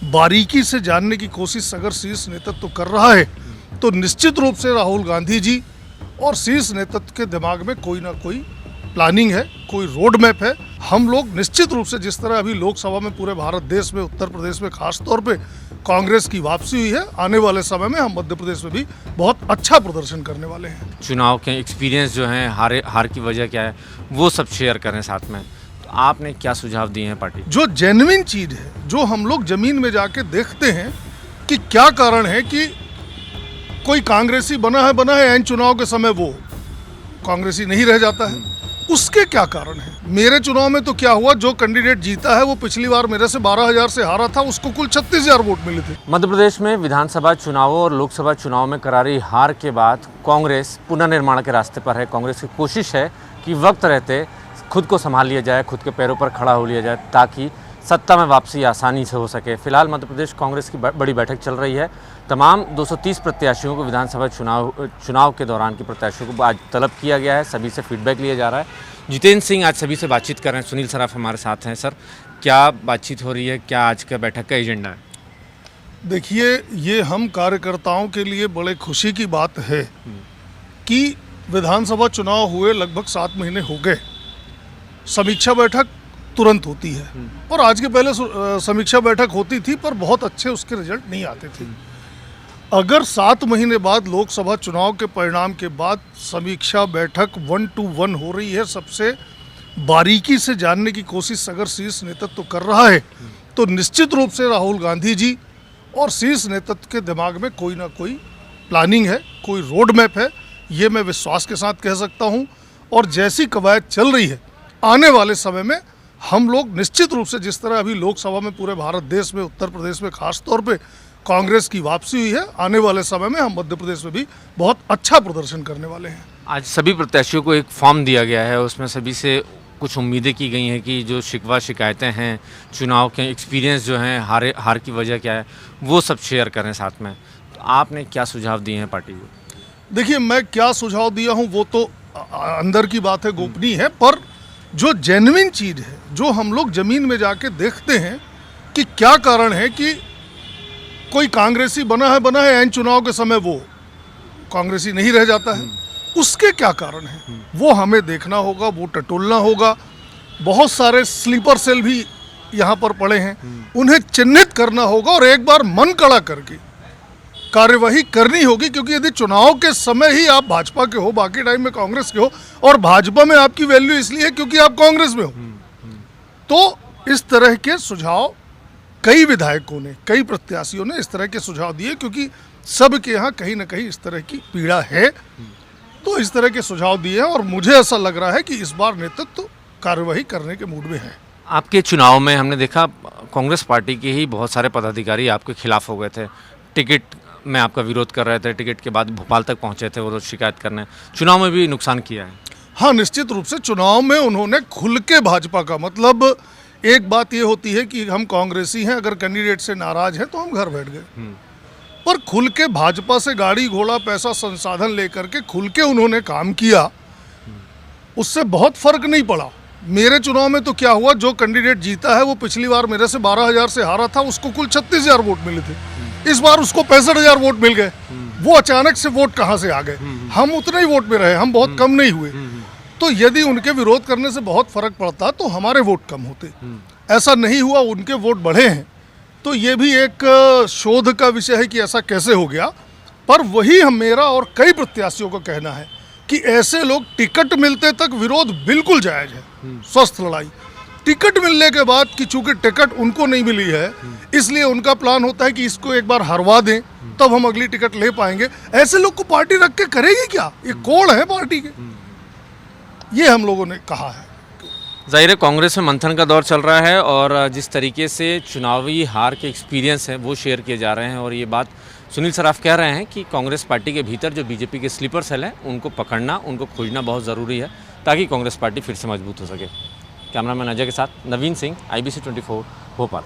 बारीकी से जानने की कोशिश अगर शीर्ष नेतृत्व कर रहा है तो निश्चित रूप से राहुल गांधी जी और शीर्ष नेतृत्व के दिमाग में कोई ना कोई प्लानिंग है, कोई रोड मैप है। हम लोग निश्चित रूप से जिस तरह अभी लोकसभा में पूरे भारत देश में, उत्तर प्रदेश में खास तौर पे कांग्रेस की वापसी हुई है, आने वाले समय में हम मध्य प्रदेश में भी बहुत अच्छा प्रदर्शन करने वाले हैं। चुनाव के एक्सपीरियंस जो हैं, हार की वजह क्या है वो सब शेयर करें साथ में। तो आपने क्या सुझाव दिए हैं पार्टी? जो जेन्युइन चीज है, जो हम लोग जमीन में जाके देखते हैं कि क्या कारण है कि कोई कांग्रेसी बना है एन चुनाव के समय वो कांग्रेसी नहीं रह जाता है, उसके क्या कारण है। मेरे चुनाव में तो क्या हुआ, जो कैंडिडेट जीता है वो पिछली बार मेरे से 12,000 से हारा था, उसको कुल 36,000 वोट मिले थे। मध्य प्रदेश में विधानसभा चुनावों और लोकसभा चुनाव में करारी हार के बाद कांग्रेस पुनर्निर्माण के रास्ते पर है। कांग्रेस की कोशिश है कि वक्त रहते खुद को संभाल लिया जाए, खुद के पैरों पर खड़ा हो लिया जाए ताकि सत्ता में वापसी आसानी से हो सके। फिलहाल मध्य प्रदेश कांग्रेस की बड़ी बैठक चल रही है। तमाम 230 प्रत्याशियों को विधानसभा चुनाव के दौरान के प्रत्याशियों को आज तलब किया गया है, सभी से फीडबैक लिया जा रहा है। जितेंद्र सिंह आज सभी से बातचीत कर रहे हैं। सुनील सराफ हमारे साथ हैं। सर, क्या बातचीत हो रही है, क्या आज का बैठक का एजेंडा है? देखिए, ये हम कार्यकर्ताओं के लिए बड़े खुशी की बात है कि विधानसभा चुनाव हुए लगभग 7 महीने हो गए, समीक्षा बैठक तुरंत होती है और आज के पहले समीक्षा बैठक होती थी पर बहुत अच्छे उसके रिजल्ट नहीं आते थे। अगर 7 महीने बाद लोकसभा चुनाव के परिणाम के बाद समीक्षा बैठक 1 to 1 हो रही है, सबसे बारीकी से जानने की कोशिश अगर शीर्ष नेतृत्व कर रहा है तो निश्चित रूप से राहुल गांधी जी और शीर्ष नेतृत्व के दिमाग में कोई ना कोई प्लानिंग है, कोई रोड मैप है, ये मैं विश्वास के साथ कह सकता हूँ। और जैसी कवायद चल रही है, आने वाले समय में हम लोग निश्चित रूप से जिस तरह अभी लोकसभा में पूरे भारत देश में, उत्तर प्रदेश में खास तौर पे कांग्रेस की वापसी हुई है, आने वाले समय में हम मध्य प्रदेश में भी बहुत अच्छा प्रदर्शन करने वाले हैं। आज सभी प्रत्याशियों को एक फॉर्म दिया गया है, उसमें सभी से कुछ उम्मीदें की गई हैं कि जो शिकायतें हैं, चुनाव के एक्सपीरियंस जो हैं, हार की वजह क्या है वो सब शेयर करें साथ में। तो आपने क्या सुझाव दिए हैं पार्टी को? देखिए, मैं क्या सुझाव दिया हूँ वो तो अंदर की बात है, गोपनीय है, पर जो जेन्युइन चीज है, जो हम लोग जमीन में जाके देखते हैं कि क्या कारण है कि कोई कांग्रेसी बना है एन चुनाव के समय वो कांग्रेसी नहीं रह जाता है, उसके क्या कारण है वो हमें देखना होगा, वो टटोलना होगा। बहुत सारे स्लीपर सेल भी यहाँ पर पड़े हैं, उन्हें चिन्हित करना होगा और एक बार मन कड़ा करके कार्यवाही करनी होगी। क्योंकि यदि चुनाव के समय ही आप भाजपा के हो, बाकी टाइम में कांग्रेस के हो, और भाजपा में आपकी वैल्यू इसलिए है क्योंकि आप कांग्रेस में हो, तो इस तरह के सुझाव कई विधायकों ने, कई प्रत्याशियों ने इस तरह के सुझाव दिए, क्योंकि सबके यहाँ कहीं ना कहीं इस तरह की पीड़ा है, तो इस तरह के सुझाव दिए हैं और मुझे ऐसा लग रहा है कि इस बार नेतृत्व कार्यवाही करने के मूड में है। आपके चुनाव में हमने देखा कांग्रेस पार्टी के ही बहुत सारे पदाधिकारी आपके खिलाफ हो गए थे, टिकट में आपका विरोध कर रहे थे, टिकट के बाद भोपाल तक पहुंचे थे वो लोग शिकायत करने, चुनाव में भी नुकसान किया है। हाँ, निश्चित रूप से चुनाव में उन्होंने खुल के भाजपा का, मतलब एक बात ये होती है कि हम कांग्रेसी हैं, अगर कैंडिडेट से नाराज हैं तो हम घर बैठ गए, पर खुल के भाजपा से गाड़ी घोड़ा पैसा संसाधन लेकर के खुल के उन्होंने काम किया, उससे बहुत फर्क नहीं पड़ा। मेरे चुनाव में तो क्या हुआ, जो कैंडिडेट जीता है वो पिछली बार मेरे से 12,000 से हारा था, उसको कुल 36,000 वोट मिले थे, इस बार उसको 65,000 वोट मिल गए। वो अचानक से वोट कहाँ से आ गए, हम उतने ही वोट में रहे, हम बहुत कम नहीं हुए। तो यदि उनके विरोध करने से बहुत फर्क पड़ता तो हमारे वोट कम होते, ऐसा नहीं हुआ, उनके वोट बढ़े हैं। तो ये भी एक शोध का विषय है कि ऐसा कैसे हो गया। पर वही हम, मेरा और कई प्रत्याशियों का कहना है कि ऐसे लोग टिकट मिलते तक विरोध बिल्कुल जायज है, स्वस्थ लड़ाई। टिकट मिलने के बाद कि चूंकि टिकट उनको नहीं मिली है, इसलिए उनका प्लान होता है कि इसको एक बार हरवा दें तब हम अगली टिकट ले पाएंगे। ऐसे लोग को पार्टी रख के करेगी क्या, ये कोड है पार्टी के, ये हम लोगों ने कहा है। जाहिर है कांग्रेस में मंथन का दौर चल रहा है और जिस तरीके से चुनावी हार के एक्सपीरियंस हैं वो शेयर किए जा रहे हैं, और ये बात सुनील सराफ कह रहे हैं कि कांग्रेस पार्टी के भीतर जो बीजेपी के स्लीपर सेल हैं उनको पकड़ना, उनको खोजना बहुत ज़रूरी है ताकि कांग्रेस पार्टी फिर से मजबूत हो सके। कैमरामैन अजय के साथ नवीन सिंह, IBC 24 भोपाल।